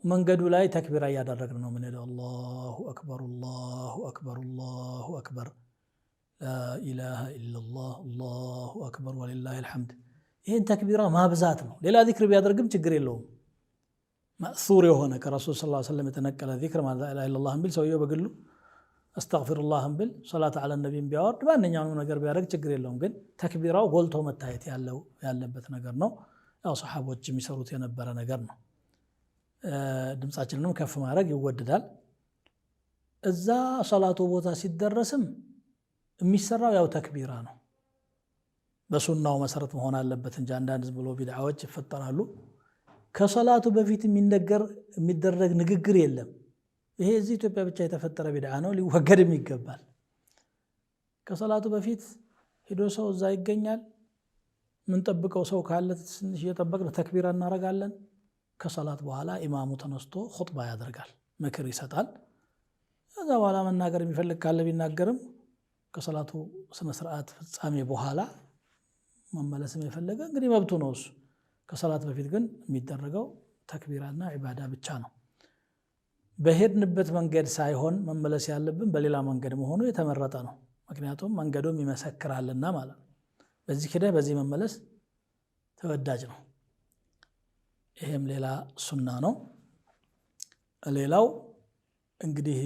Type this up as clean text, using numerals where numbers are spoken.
መንገዱ ላይ ተክቢራ ያደረግን ነው ምን ይላል አላሁ አክበር አላሁ አክበር አላሁ አክበር ላ ኢላሃ ኢላላህ አላሁ አክበር ወሊላሂል ሐምድ ይሄን ተክቢራ ማብዛት ነው ሌላ ዚክር ቢያደርግም ችግር የለውም ማእሱር የሆነ ከረሱል ሰለላሁ ዐለይሂ ወሰለም የተነቀለ ዚክር ላ ኢላሃ ኢላላህ ቢል ሰውየው በግሉ አስተግፊሩላህ ቢል ሶላት ዐለ ነብይ ቢያወርድ ማንኛውንም ነገር ቢያደርግ ችግር የለውም ግን ተክቢራው ጎልቶ መታየት ያለበት ነገር ነው ያው ሱሐቦች የሚሰሩት የነበረ ነገር ነው ድምጻችንንም ከፍ ማድረግ ይወደዳል እዛ ሶላቱ ቦታ ሲደረስም የሚሰራው ያው ተክቢራ ነው በሱናው መሰረት መሆን አለበት እንጂ አንዳንድ ብሎ ቢድዓዎች ይፈጠራሉ ከሶላቱ በፊት የሚደረግ ንግግር የለም ይሄ እዚህ ኢትዮጵያ ብቻ የተፈጠረ ቢድዓ ነው ሊወገድም ይገባል ከሶላቱ በፊት ሄዶ ሰው እዛ ይገኛል ምን ጠብቀው ሰው ካለ ትንሽ እየጠበቅን ተክቢራ እናረጋለን ከሶላት በኋላ ኢማሙ ተነስቶ ኹጥባ ያደርጋል ምክር ይሰጣል ከዛ በኋላ መናገር የሚፈልግ ካለ ቢናገርም ከሶላቱ ስነ ስርዓት ፍጻሜ በኋላ መመለስም የፈለገ እንግዲህ መብቱ ነው እሱ ከሶላት በፊት ግን የሚደረገው ተክቢራና ዒባዳ ብቻ ነው በሄድንበት መንገድ ሳይሆን መመለስ ያለብን በሌላ መንገድ መሆኑ የተመረጠ ነው ምክንያቱም መንገዱም ይመሰክራልና ማለት ነው በዚህ ኪደህ በዚህ መመለስ ተወዳጅ ነው ይሄም ሌላ ሱና ነው ሌላው እንግዲህ